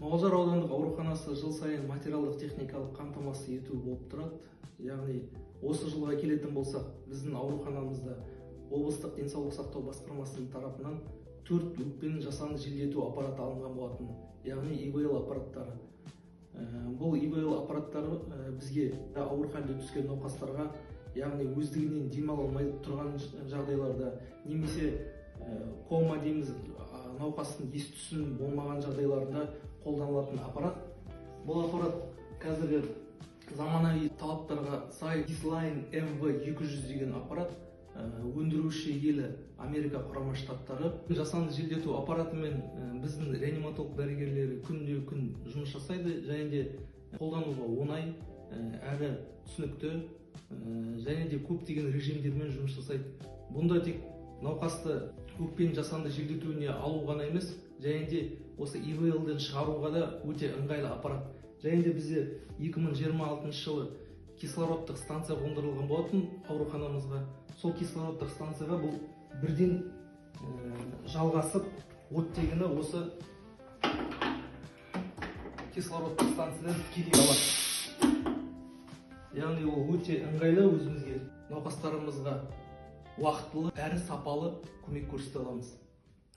Мұғалжар аудандық ауруханасы жыл сайын материалдық техникалық қамтамасыз ету болып тұрады. Яғни осы жылға келетін болсақ, біздің ауруханамызда облыстық денсаулық сақтау басқармасының тарапынан 4 өкпені жасанды желдету аппараты алынған болатын. Яғни ИВЛ аппараттары. Бұл ИВЛ аппараттары бізге ауыр халде түскен науқастарға, яғни өздігінен демала алмай тұрған жағдайларда, немесе кома дейміз, науқастың ес-түсін болмаған жағдайларында қолданылатын аппарат. Бұл аппарат қазіргі заманауи талаптарға сай Disline MV200 деген аппарат өндіруші елі Америка құрама штаттары. Жасанды желдету аппаратымен біздің реаниматолог дәрігерлері күнде күн жұмыс жасайды, және де қолдануға оңай, әрі түсінікті, және де көптеген режимдермен жұмыс жасайды. Бұнда тек науқасты өкпені жасанды желдетуіне алу ғана емес, және де осы ИВЛ-ден шығаруға да өте ыңғайлы аппарат. Және де бізде 2026 жылы кислородтық станция қондырылған болатын ауруханамызға. Сол кислородтық станцияға бұл бірден жалғасып, оттегіні осы кислородтық станциядан тікелей алады. Яғни ол өте ыңғайлы, өзімізге науқастарымызға уақытылы әрі сапалы көмек көрсете аламыз.